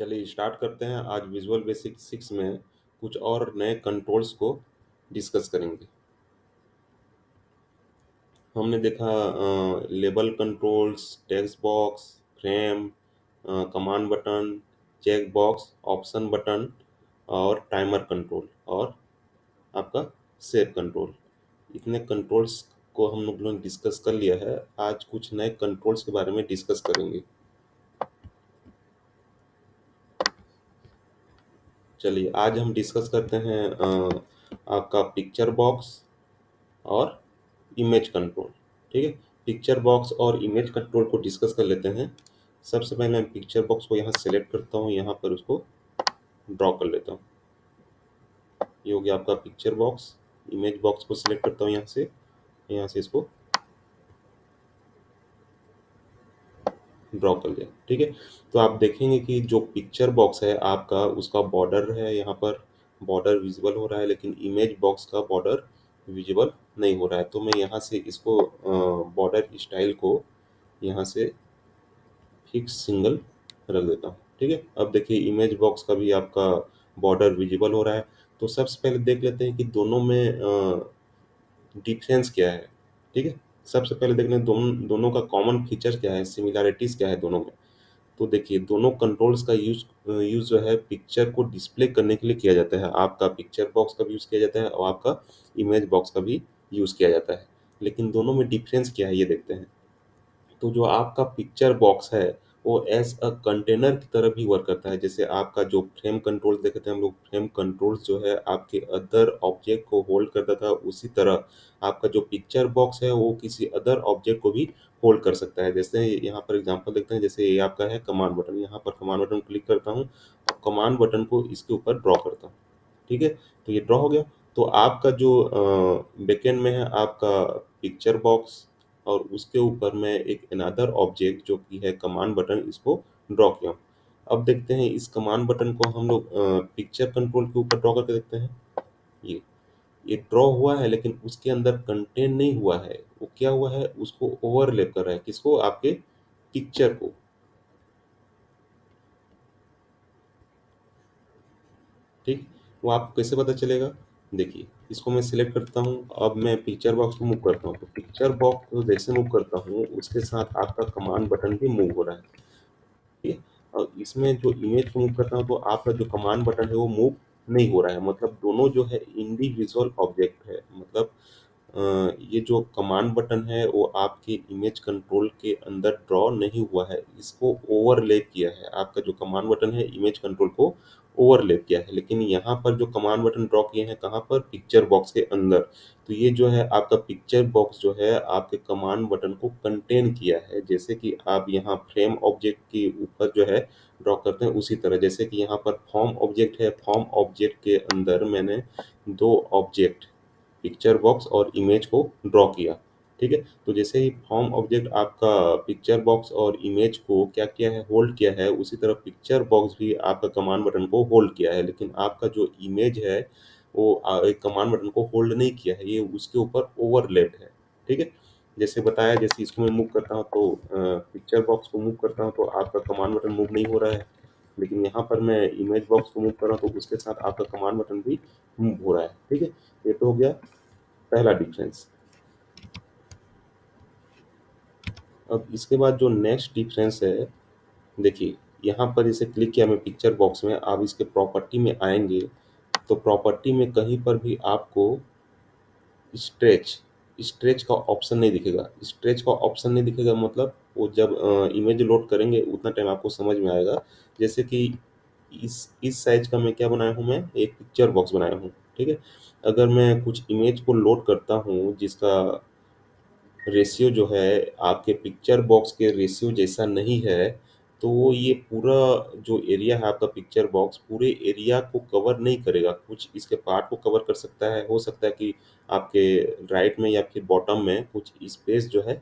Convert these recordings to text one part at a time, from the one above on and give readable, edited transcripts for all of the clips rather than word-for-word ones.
चलिए स्टार्ट करते हैं। आज विजुअल बेसिक 6 में कुछ और नए कंट्रोल्स को डिस्कस करेंगे। हमने देखा label controls, text box, frame, command button, check box, option button और टाइमर कंट्रोल और आपका सेव कंट्रोल। इतने कंट्रोल्स को हम लोग ने डिस्कस कर लिया है। आज कुछ नए कंट्रोल्स के बारे में डिस्कस करेंगे। चलिए आज हम डिस्कस करते हैं आपका पिक्चर बॉक्स और इमेज कंट्रोल। ठीक है, पिक्चर बॉक्स और इमेज कंट्रोल को डिस्कस कर लेते हैं। सबसे पहले मैं पिक्चर बॉक्स को यहाँ सेलेक्ट करता हूँ, यहाँ पर उसको ड्रॉ कर लेता हूँ। ये हो गया आपका पिक्चर बॉक्स। इमेज बॉक्स को सिलेक्ट करता हूँ यहाँ से इसको ड्रॉ कर लिया। ठीक है, तो आप देखेंगे कि जो पिक्चर बॉक्स है आपका, उसका बॉर्डर है, यहाँ पर बॉर्डर विजिबल हो रहा है, लेकिन इमेज बॉक्स का बॉर्डर विजिबल नहीं हो रहा है। तो मैं यहाँ से इसको बॉर्डर स्टाइल को यहाँ से फिक्स सिंगल रख देता हूँ। ठीक है, अब देखिए इमेज बॉक्स का भी आपका बॉर्डर विजिबल हो रहा है। तो सबसे पहले देख लेते हैं कि दोनों में डिफरेंस क्या है। ठीक है, सबसे पहले देख लें दोनों का कॉमन फीचर क्या है, सिमिलैरिटीज क्या है दोनों में। तो देखिए दोनों कंट्रोल्स का यूज जो है पिक्चर को डिस्प्ले करने के लिए किया जाता है। आपका पिक्चर बॉक्स का भी यूज़ किया जाता है और आपका इमेज बॉक्स का भी यूज़ किया जाता है। लेकिन दोनों में डिफरेंस क्या है ये देखते हैं। तो जो आपका पिक्चर बॉक्स है वो एज अ कंटेनर की तरह भी वर्क करता है। जैसे आपका जो फ्रेम कंट्रोल देखते थे हम लोग, फ्रेम कंट्रोल्स जो है आपके अदर ऑब्जेक्ट को होल्ड करता था, उसी तरह आपका जो पिक्चर बॉक्स है वो किसी अदर ऑब्जेक्ट को भी होल्ड कर सकता है। जैसे यहाँ पर एग्जांपल देखते हैं, जैसे ये आपका है कमांड बटन। यहाँ पर कमांड बटन क्लिक करता हूँ और कमांड बटन को इसके ऊपर ड्रॉ करता हूँ। ठीक है, तो ये ड्रॉ हो गया। तो आपका जो बैकएंड में है आपका पिक्चर बॉक्स और उसके ऊपर मैं एक अनदर ऑब्जेक्ट जो कि है कमांड बटन, इसको ड्रॉ किया हूँ। अब देखते हैं इस कमांड बटन को हम लोग पिक्चर कंट्रोल के ऊपर ड्रॉ करके देखते हैं। ये ये ड्रॉ हुआ है लेकिन उसके अंदर कंटेन नहीं हुआ है। वो क्या हुआ है, उसको ओवरलैप कर रहा है, किसको, आपके पिक्चर को। ठीक, वो आपको कैसे पता चलेगा। देखिए इसको मैं सिलेक्ट करता हूँ, अब मैं पिक्चर बॉक्स को मूव करता हूँ। तो पिक्चर बॉक्स को जैसे मूव करता हूँ उसके साथ आपका कमांड बटन भी मूव हो रहा है। ठीक है, और इसमें जो इमेज को मूव करता हूँ तो आपका जो कमांड बटन है वो मूव नहीं हो रहा है। मतलब दोनों जो है इंडिविजुअल ऑब्जेक्ट है। मतलब ये जो कमांड बटन है वो आपके इमेज कंट्रोल के अंदर ड्रॉ नहीं हुआ है, इसको ओवरलैप किया है। आपका जो कमांड बटन है इमेज कंट्रोल को ओवरलैप किया है, लेकिन यहाँ पर जो कमांड बटन ड्रॉ किए हैं कहाँ पर, पिक्चर बॉक्स के अंदर। तो ये जो है आपका पिक्चर बॉक्स जो है आपके कमांड बटन को कंटेन किया है। जैसे कि आप यहाँ फ्रेम ऑब्जेक्ट के ऊपर जो है ड्रॉ करते हैं, उसी तरह जैसे कि यहाँ पर फॉर्म ऑब्जेक्ट है, फॉर्म ऑब्जेक्ट के अंदर मैंने दो ऑब्जेक्ट पिक्चर बॉक्स और इमेज को ड्रॉ किया। ठीक है, तो जैसे ही फॉर्म ऑब्जेक्ट आपका पिक्चर बॉक्स और इमेज को क्या किया है, होल्ड किया है, उसी तरह पिक्चर बॉक्स भी आपका कमांड बटन को होल्ड किया है। लेकिन आपका जो इमेज है वो एक कमांड बटन को होल्ड नहीं किया है, ये उसके ऊपर ओवरलैप्ड है। ठीक है, जैसे बताया, जैसे इसको मैं मूव करता हूँ तो पिक्चर बॉक्स को मूव करता हूँ तो आपका कमांड बटन मूव नहीं हो रहा है। लेकिन यहाँ पर मैं इमेज बॉक्स को मूव कर रहा हूँ तो उसके साथ आपका कमांड बटन भी मूव हो रहा है। ठीक है, ये तो हो गया पहला डिफरेंस। अब इसके बाद जो नेक्स्ट डिफरेंस है, देखिए यहाँ पर इसे क्लिक किया मैं पिक्चर बॉक्स में, आप इसके प्रॉपर्टी में आएंगे तो प्रॉपर्टी में कहीं पर भी आपको स्ट्रेच स्ट्रेच का ऑप्शन नहीं दिखेगा। स्ट्रेच का ऑप्शन नहीं दिखेगा मतलब वो जब इमेज लोड करेंगे उतना टाइम आपको समझ में आएगा। जैसे कि इस साइज का मैं क्या बनाया हूँ, मैं एक पिक्चर बॉक्स बनाया हूँ। ठीक है, अगर मैं कुछ इमेज को लोड करता हूँ जिसका रेशियो जो है आपके पिक्चर बॉक्स के रेशियो जैसा नहीं है, तो वो ये पूरा जो एरिया है आपका पिक्चर बॉक्स पूरे एरिया को कवर नहीं करेगा। कुछ इसके पार्ट को कवर कर सकता है, हो सकता है कि आपके राइट में या फिर बॉटम में कुछ स्पेस जो है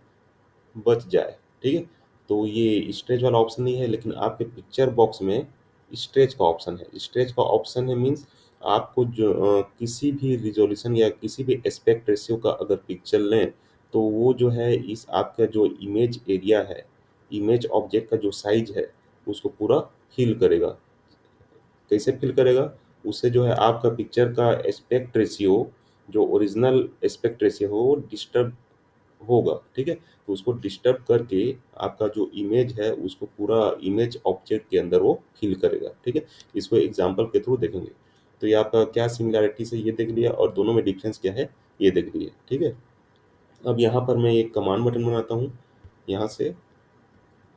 बच जाए। ठीक है, तो ये स्ट्रेच वाला ऑप्शन नहीं है, लेकिन आपके पिक्चर बॉक्स में स्ट्रेच का ऑप्शन है। स्ट्रेच का ऑप्शन है मीन्स आपको जो किसी भी रिजोल्यूशन या किसी भी एस्पेक्ट रेशियो का अगर पिक्चर लें तो वो जो है इस आपका जो इमेज एरिया है, इमेज ऑब्जेक्ट का जो साइज है उसको पूरा हील करेगा। कैसे फिल करेगा? उससे जो है आपका पिक्चर का एस्पेक्ट रेशियो, जो ओरिजिनल एस्पेक्ट रेशियो हो वो डिस्टर्ब होगा, ठीक है? तो उसको डिस्टर्ब करके आपका जो इमेज है उसको पूरा इमेज ऑब्जेक्ट के अंदर वो फिल करेगा, ठीक है? इसको एग्ज़ाम्पल के थ्रू देखेंगे। तो ये आपका क्या सिमिलैरिटीज़ है ये देख लिया और दोनों में डिफरेंस क्या है ये देख लिए, ठीक है? अब यहाँ पर मैं एक कमांड बटन बनाता हूँ। यहाँ से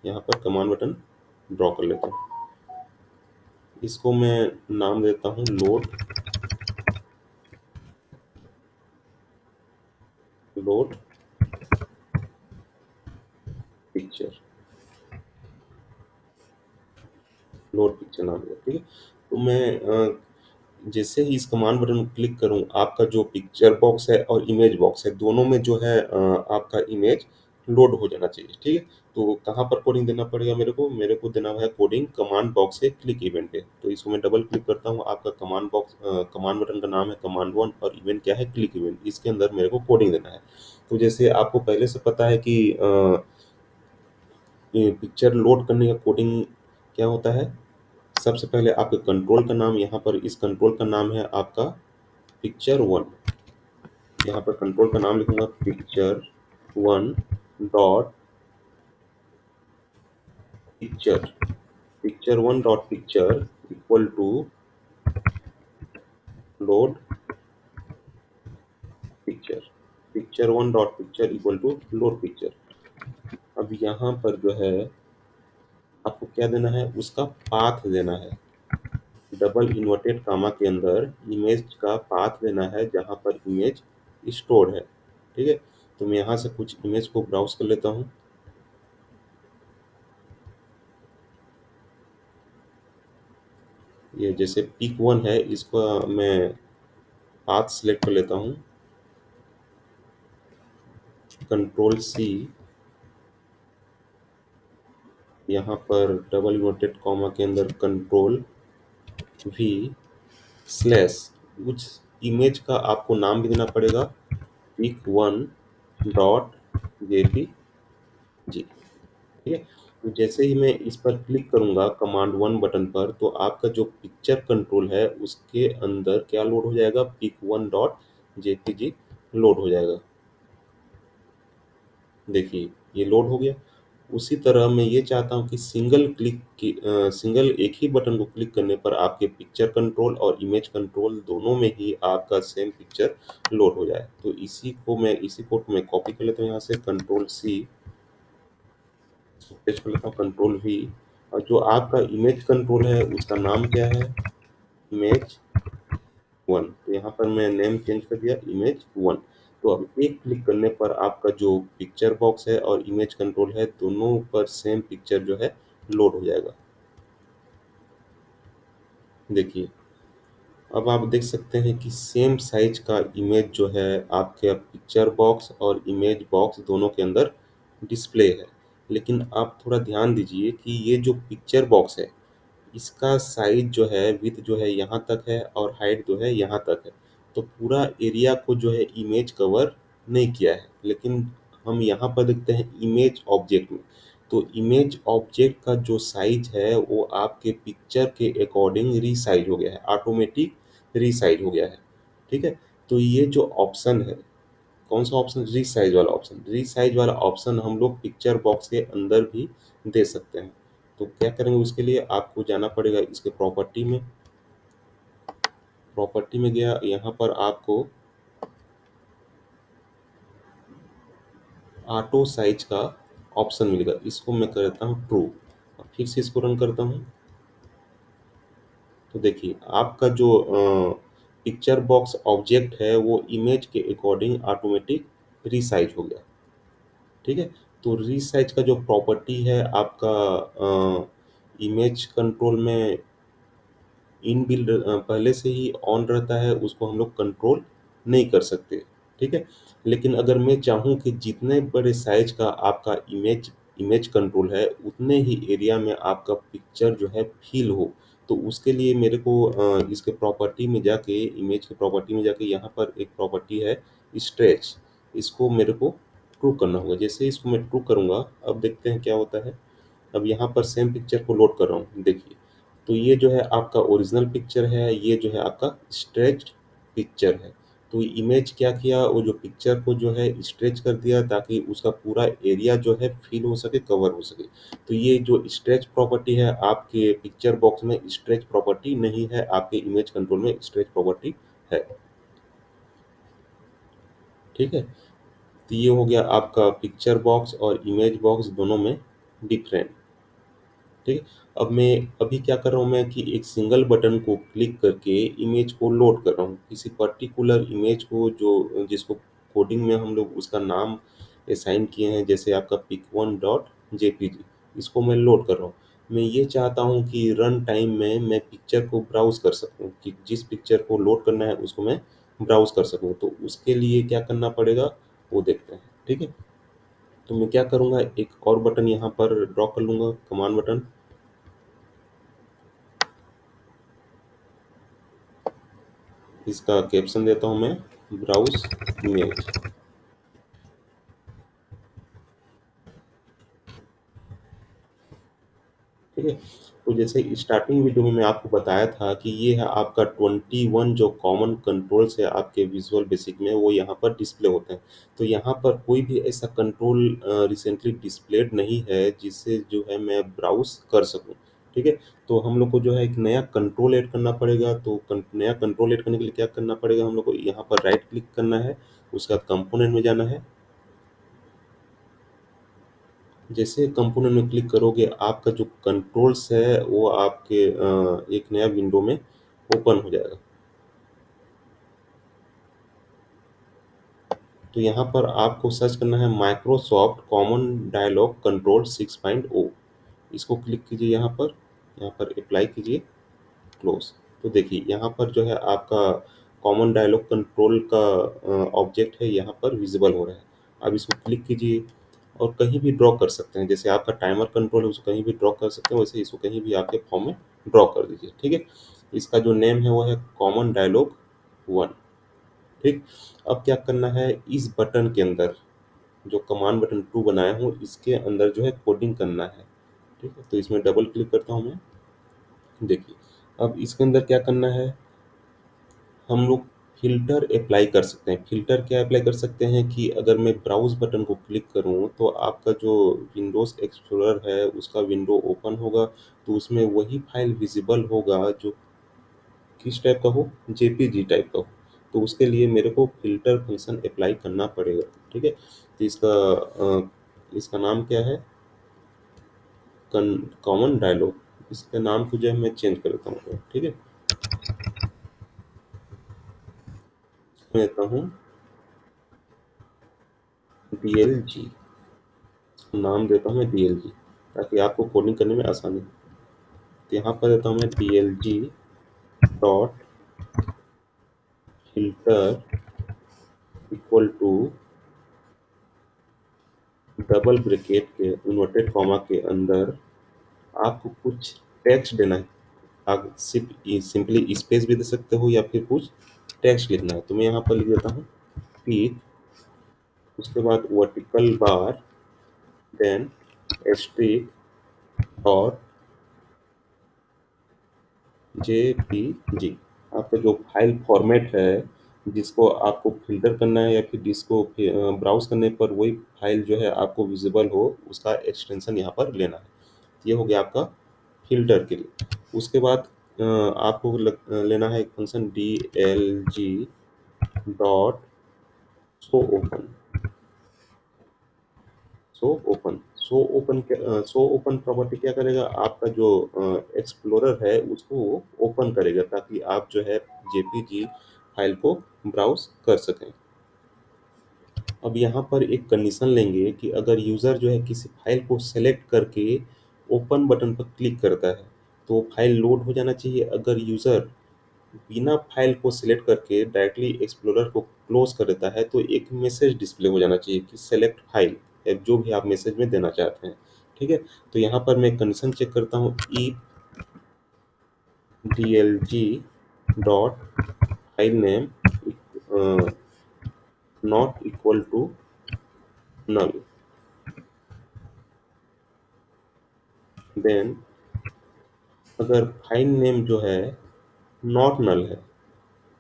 यहाँ पर कमांड बटन ड्रॉ कर लेता हूँ। इसको मैं नाम देता हूँ लोड पिक्चर। लोड पिक्चर नाम है, ठीक है? तो मैं जैसे ही इस कमांड बटन को क्लिक करूँ, आपका जो पिक्चर बॉक्स है और इमेज बॉक्स है, दोनों में जो है आपका इमेज लोड हो जाना चाहिए, ठीक है? तो कहाँ पर कोडिंग देना पड़ेगा मेरे को? मेरे को देना है कोडिंग कमांड बॉक्स से क्लिक इवेंट पे। तो इसको मैं डबल क्लिक करता हूँ, आपका कमांड बॉक्स कमांड बटन का नाम है कमांड वन और इवेंट क्या है? Click event. इसके अंदर मेरे को कोडिंग देना है। तो जैसे आपको पहले से पता है कि ये पिक्चर लोड करने का कोडिंग क्या होता है? सबसे पहले आपके कंट्रोल का नाम, यहाँ पर इस कंट्रोल का नाम है आपका पिक्चर वन। यहाँ पर कंट्रोल का नाम लिखूंगा picture one dot picture. Picture one dot picture equal to load picture. Picture one dot picture equal to load picture. अब यहाँ पर जो है आपको क्या देना है? उसका पाथ देना है। डबल इन्वर्टेड कामा के अंदर इमेज का पाथ देना है जहाँ पर इमेज स्टोर है, ठीक है? तो मैं यहाँ से कुछ इमेज को ब्राउज कर लेता हूँ। ये जैसे पिक वन है, इसको मैं पाथ सिलेक्ट कर लेता हूँ, कंट्रोल सी, यहाँ पर डबल इन्वर्टेड कॉमा के अंदर कंट्रोल वी स्लैश। उस इमेज का आपको नाम भी देना पड़ेगा, पिक वन डॉट जेपीजी, ठीक है? तो जैसे ही मैं इस पर क्लिक करूंगा कमांड वन बटन पर, तो आपका जो पिक्चर कंट्रोल है उसके अंदर क्या लोड हो जाएगा? Pic one dot JPG load हो जाएगा। देखिए ये लोड हो गया। उसी तरह मैं ये चाहता हूँ कि सिंगल एक ही बटन को क्लिक करने पर आपके पिक्चर कंट्रोल और इमेज कंट्रोल दोनों में ही आपका सेम पिक्चर लोड हो जाए। तो इसी कोड को मैं कॉपी कर लेता हूँ, यहाँ से कंट्रोल सी पेस्ट कर लेता हूँ, कंट्रोल वी, और जो आपका इमेज कंट्रोल है उसका नाम क्या है? Image one. तो यहाँ पर मैं नेम चेंज कर दिया इमेज वन। तो अब एक क्लिक करने पर आपका जो पिक्चर बॉक्स है और इमेज कंट्रोल है दोनों पर सेम पिक्चर जो है लोड हो जाएगा। देखिए अब आप देख सकते हैं कि सेम साइज का इमेज जो है आपके पिक्चर बॉक्स और इमेज बॉक्स दोनों के अंदर डिस्प्ले है। लेकिन आप थोड़ा ध्यान दीजिए कि ये जो पिक्चर बॉक्स है इसका साइज जो है विड्थ जो है यहाँ तक है और हाइट जो है यहाँ तक है। तो पूरा एरिया को जो है इमेज कवर नहीं किया है। लेकिन हम यहाँ पर देखते हैं इमेज ऑब्जेक्ट में, तो इमेज ऑब्जेक्ट का जो साइज है वो आपके पिक्चर के अकॉर्डिंग रीसाइज हो गया है, ऑटोमेटिक रीसाइज हो गया है, ठीक है? तो ये जो ऑप्शन है, कौन सा ऑप्शन? रीसाइज वाला ऑप्शन। रीसाइज वाला ऑप्शन हम लोग पिक्चर बॉक्स के अंदर भी दे सकते हैं। तो क्या करेंगे उसके लिए? आपको जाना पड़ेगा इसके प्रॉपर्टी में। प्रॉपर्टी में गया, यहाँ पर आपको ऑटो साइज का ऑप्शन मिलेगा, इसको मैं करता हूँ ट्रू। फिर से इसको रन करता हूँ। तो देखिए आपका जो पिक्चर बॉक्स ऑब्जेक्ट है वो इमेज के अकॉर्डिंग ऑटोमेटिक रीसाइज हो गया, ठीक है? तो रीसाइज का जो प्रॉपर्टी है आपका इमेज कंट्रोल में इनबिल्ट पहले से ही ऑन रहता है, उसको हम लोग कंट्रोल नहीं कर सकते, ठीक है? लेकिन अगर मैं चाहूँ कि जितने बड़े साइज का आपका इमेज इमेज कंट्रोल है उतने ही एरिया में आपका पिक्चर जो है फिल हो, तो उसके लिए मेरे को इसके प्रॉपर्टी में जाके, इमेज के प्रॉपर्टी में जाके, यहाँ पर एक प्रॉपर्टी है स्ट्रेच, इसको मेरे को ट्रू करना होगा। जैसे इसको मैं ट्रू करूँगा अब देखते हैं क्या होता है। अब यहाँ पर सेम पिक्चर को लोड कर रहा हूँ, देखिए तो ये जो है आपका ओरिजिनल पिक्चर है, ये जो है आपका स्ट्रेच्ड पिक्चर है। तो इमेज क्या किया, वो जो पिक्चर को जो है स्ट्रेच कर दिया ताकि उसका पूरा एरिया जो है फिल हो सके, कवर हो सके। तो ये जो स्ट्रेच प्रॉपर्टी है आपके पिक्चर बॉक्स में स्ट्रेच प्रॉपर्टी नहीं है, आपके इमेज कंट्रोल में स्ट्रेच प्रॉपर्टी है। ठीक है? तो ये हो गया आपका पिक्चर बॉक्स और इमेज बॉक्स दोनों में डिफरेंट। ठीक है? अब मैं अभी क्या कर रहा हूँ मैं कि एक सिंगल बटन को क्लिक करके इमेज को लोड कर रहा हूँ। किसी पर्टिकुलर इमेज को जो जिसको कोडिंग में हम लोग उसका नाम असाइन किए हैं, जैसे आपका pic1 डॉट जेपीजी, इसको मैं लोड कर रहा हूँ। मैं ये चाहता हूँ कि रन टाइम में मैं पिक्चर को ब्राउज़ कर सकूँ, कि जिस पिक्चर को लोड करना है उसको मैं ब्राउज़ कर सकूँ। तो उसके लिए क्या करना पड़ेगा वो देखते हैं। ठीक है? तो मैं क्या करूँगा, एक और बटन यहाँ पर ड्रॉ कर लूँगा, कमांड बटन। इसका कैप्शन देता हूँ मैं, ब्राउज इमेज। ठीक है? तो जैसे स्टार्टिंग वीडियो में मैं आपको बताया था कि ये है आपका 21 जो कॉमन कंट्रोल्स है आपके विजुअल बेसिक में, वो यहाँ पर डिस्प्ले होते हैं। तो यहाँ पर कोई भी ऐसा कंट्रोल रिसेंटली डिस्प्लेड नहीं है जिससे जो है मैं ब्राउज़ कर सकूँ। ठीक है? तो हम लोग को जो है एक नया कंट्रोल ऐड करना पड़ेगा। तो नया कंट्रोल ऐड करने के लिए क्या करना पड़ेगा, हम लोग को यहाँ पर राइट क्लिक करना है, उसके बाद कंपोनेंट में जाना है। जैसे कंपोनेंट में क्लिक करोगे, आपका जो कंट्रोल्स है वो आपके एक नया विंडो में ओपन हो जाएगा। तो यहाँ पर आपको सर्च करना है माइक्रोसॉफ्ट कॉमन डायलॉग कंट्रोल 6.0। इसको क्लिक कीजिए यहाँ पर अप्लाई कीजिए, क्लोज। तो देखिए यहाँ पर जो है आपका कॉमन डायलॉग कंट्रोल का ऑब्जेक्ट है, यहाँ पर विजिबल हो रहा है। अब इसको क्लिक कीजिए और कहीं भी ड्रॉ कर सकते हैं। जैसे आपका टाइमर कंट्रोल है उसको कहीं भी ड्रॉ कर सकते हैं, वैसे इसको कहीं भी आपके फॉर्म में ड्रॉ कर दीजिए। ठीक है? इसका जो नेम है वो है कॉमन डायलॉग 1। ठीक? अब क्या करना है, इस बटन के अंदर जो कमांड बटन 2 बनाया हूँ इसके अंदर जो है कोडिंग करना है। ठीक है? तो इसमें डबल क्लिक करता हूँ मैं। देखिए अब इसके अंदर क्या करना है, हम लोग फ़िल्टर अप्लाई कर सकते हैं। फ़िल्टर क्या अप्लाई कर सकते हैं कि अगर मैं ब्राउज़ बटन को क्लिक करूँ तो आपका जो विंडोज़ एक्सप्लोरर है उसका विंडो ओपन होगा, तो उसमें वही फ़ाइल विज़िबल होगा जो किस टाइप का हो, जेपीजी टाइप का हो। तो उसके लिए मेरे को फ़िल्टर फ़ंक्शन अप्लाई करना पड़ेगा। ठीक है? तो इसका नाम क्या है, कन कॉमन डायलॉग। इसके नाम को जो है मैं चेंज कर देता हूँ। ठीक है? मैं देता हूँ डीएलजी। नाम देता हूँ मैं डीएलजी, ताकि आपको कोडिंग करने में आसानी हो। तो यहाँ पर देता हूँ मैं DLG dot filter equal to double bracket के इन्वर्टेड कॉमा के अंदर आपको कुछ टेक्स्ट देना है। आप सिंपली स्पेस भी दे सकते हो या फिर कुछ टेक्स्ट लिखना है। तो मैं यहाँ पर लिख देता हूँ पीक, उसके बाद vertical bar, then asterisk dot JPG. आपका जो फाइल फॉर्मेट है जिसको आपको फ़िल्टर करना है या फिर जिसको ब्राउज़ करने पर वही फाइल जो है आपको विज़िबल हो, उसका एक्सटेंशन यहाँ पर लेना है। ये हो गया आपका फ़िल्टर के लिए। उसके बाद आपको लेना है एक function DLG dot show open. Show open property क्या करेगा, आपका जो एक्सप्लोरर है उसको ओपन करेगा ताकि आप जो है जेपीजी फाइल को ब्राउज़ कर सकें। अब यहाँ पर एक कंडीशन लेंगे कि अगर यूज़र जो है किसी फाइल को सेलेक्ट करके ओपन बटन पर क्लिक करता है तो फाइल लोड हो जाना चाहिए। अगर यूज़र बिना फाइल को सिलेक्ट करके डायरेक्टली एक्सप्लोरर को क्लोज कर देता है तो एक मैसेज डिस्प्ले हो जाना चाहिए कि सेलेक्ट फाइल, या जो भी आप मैसेज में देना चाहते हैं। ठीक है? तो यहाँ पर मैं कंडीशन चेक करता हूँ, if DLG dot file name not equal to null, then अगर फाइल नेम जो है नॉट नल है,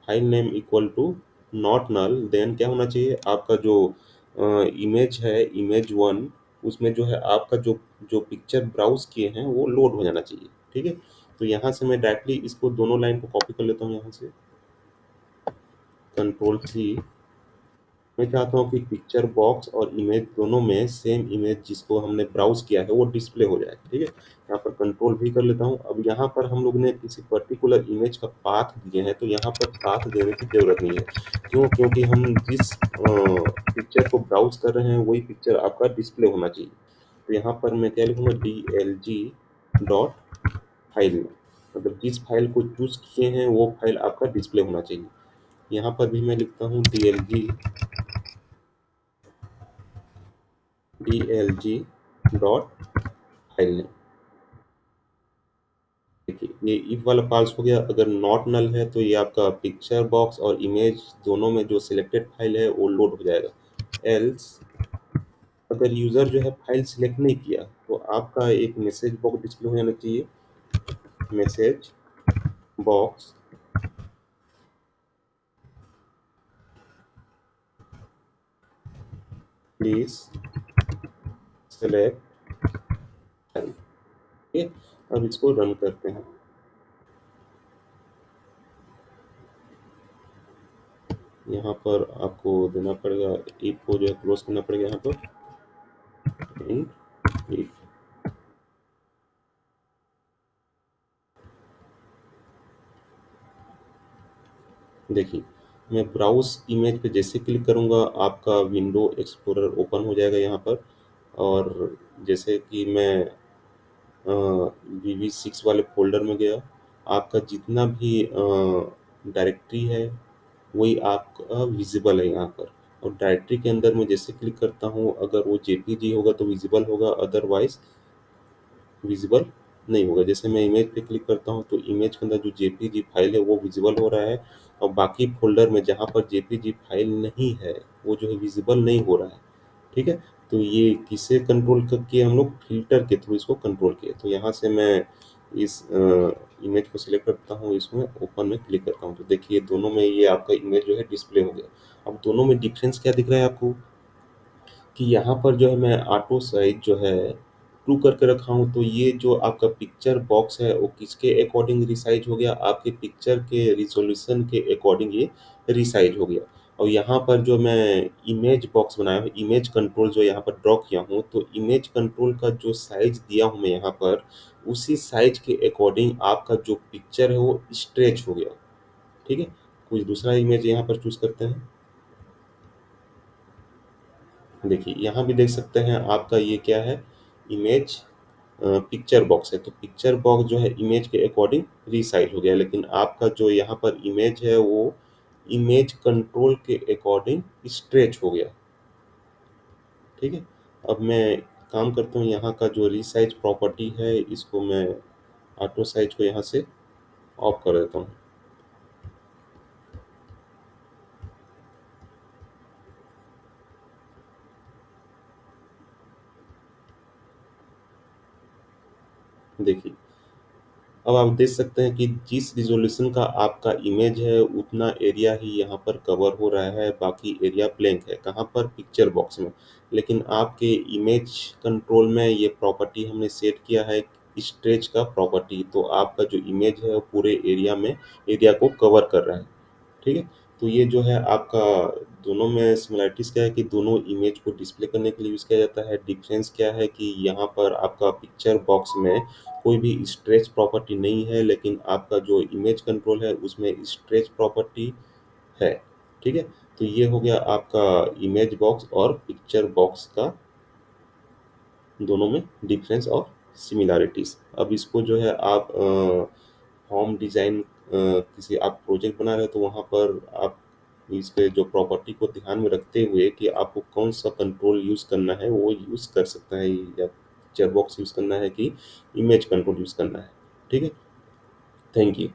file name equal to not null, then क्या होना चाहिए आपका जो इमेज है, इमेज वन, उसमें जो है आपका जो जो पिक्चर ब्राउज किए हैं वो लोड हो जाना चाहिए। ठीक है, तो यहाँ से मैं डायरेक्टली इसको दोनों लाइन को कॉपी कर लेता हूँ यहाँ से, कंट्रोल सी। मैं चाहता हूँ कि पिक्चर बॉक्स और इमेज दोनों में सेम इमेज जिसको हमने ब्राउज किया है वो डिस्प्ले हो जाए। ठीक है, यहाँ पर कंट्रोल भी कर लेता हूँ। अब यहाँ पर हम लोग ने किसी पर्टिकुलर इमेज का पाथ दिए हैं, तो यहाँ पर पाथ देने की जरूरत नहीं है। क्यों? क्योंकि हम जिस पिक्चर को ब्राउज कर रहे हैं वही पिक्चर आपका डिस्प्ले होना चाहिए। तो यहाँ पर मैं क्या लिखूंगा, DLG डॉट फाइल, मतलब जिस फाइल को चूज किए हैं वो फाइल आपका डिस्प्ले होना चाहिए। यहाँ पर भी मैं लिखता हूँ DLG डॉट फाइल नेम। देखिए ये इफ वाला पास हो गया। अगर नॉट नल है तो ये आपका पिक्चर बॉक्स और इमेज दोनों में जो सिलेक्टेड फाइल है वो लोड हो जाएगा। एल्स अगर यूजर जो है फाइल सिलेक्ट नहीं किया तो आपका एक मैसेज बॉक्स डिस्प्ले हो जाना चाहिए, message box please select file. ठीक है, अब इसको रन करते हैं। यहाँ पर आपको देना पड़ेगा, इफ को जो है क्लोज करना पड़ेगा यहाँ पर, एंड इफ। देखिए मैं ब्राउज इमेज पे जैसे क्लिक करूँगा आपका विंडो एक्सप्लोरर ओपन हो जाएगा यहाँ पर। और जैसे कि मैं VV6 वाले फोल्डर में गया, आपका जितना भी डायरेक्टरी है वही आपका विजिबल है यहाँ पर। और डायरेक्टरी के अंदर मैं जैसे क्लिक करता हूँ, अगर वो JPG होगा तो विजिबल होगा, अदरवाइज विजिबल नहीं होगा। जैसे मैं इमेज पे क्लिक करता हूँ तो इमेज के अंदर जो JPG फाइल है वो विजिबल हो रहा है, और बाकी फोल्डर में जहाँ पर JPG फाइल नहीं है वो जो है विजिबल नहीं हो रहा है। ठीक है, तो ये किसे कंट्रोल किए हम लोग, फिल्टर के थ्रू इसको कंट्रोल किए। तो यहाँ से मैं इस इमेज को सिलेक्ट करता हूँ, इसमें ओपन में क्लिक करता हूँ, तो देखिए दोनों में ये आपका इमेज जो है डिस्प्ले हो गया। अब दोनों में डिफरेंस क्या दिख रहा है आपको, कि यहाँ पर जो है मैं ऑटो साइज जो है ट्रू करके रखा हूँ, तो ये जो आपका पिक्चर बॉक्स है वो किसके अकॉर्डिंग रिसाइज हो गया, आपके पिक्चर के रिजोल्यूशन के अकॉर्डिंग ये रिसाइज हो गया। और यहाँ पर जो मैं इमेज बॉक्स बनाया हूँ, इमेज कंट्रोल जो यहाँ पर ड्रॉ किया हूँ, तो इमेज कंट्रोल का जो साइज दिया हूँ मैं यहाँ पर, उसी साइज के अकॉर्डिंग आपका जो पिक्चर है वो स्ट्रेच हो गया। ठीक है, कोई दूसरा इमेज यहाँ पर चूज करते हैं। देखिए यहाँ भी देख सकते हैं आपका ये क्या है, इमेज पिक्चर बॉक्स है। तो पिक्चर बॉक्स जो है इमेज के अकॉर्डिंग रीसाइज हो गया, लेकिन आपका जो यहाँ पर इमेज है वो इमेज कंट्रोल के अकॉर्डिंग स्ट्रेच हो गया। ठीक है, अब मैं काम करता हूँ, यहाँ का जो रीसाइज प्रॉपर्टी है इसको मैं ऑटो साइज को यहाँ से ऑफ कर देता हूँ। देखिए अब आप देख सकते हैं कि जिस रिजोल्यूशन का आपका इमेज है उतना एरिया ही यहाँ पर कवर हो रहा है, बाकी एरिया ब्लैंक है। कहाँ पर? पिक्चर बॉक्स में। लेकिन आपके इमेज कंट्रोल में ये प्रॉपर्टी हमने सेट किया है, स्ट्रेच का प्रॉपर्टी, तो आपका जो इमेज है वो पूरे एरिया में एरिया को कवर कर रहा है। ठीक है, तो ये जो है आपका दोनों में सिमिलरिटीज़ क्या है कि दोनों इमेज को डिस्प्ले करने के लिए यूज़ किया जाता है। डिफरेंस क्या है कि यहाँ पर आपका पिक्चर बॉक्स में कोई भी स्ट्रेच प्रॉपर्टी नहीं है, लेकिन आपका जो इमेज कंट्रोल है उसमें स्ट्रेच प्रॉपर्टी है। ठीक है, तो ये हो गया आपका इमेज बॉक्स और पिक्चर बॉक्स का दोनों में डिफरेंस और सिमिलरिटीज़। अब इसको जो है आप होम डिज़ाइन किसी आप प्रोजेक्ट बना रहे हो तो वहाँ पर आप इसके जो प्रॉपर्टी को ध्यान में रखते हुए कि आपको कौन सा कंट्रोल यूज़ करना है वो यूज़ कर सकता है, या पिक्चर बॉक्स यूज़ करना है कि इमेज कंट्रोल यूज़ करना है। ठीक है, थैंक यू।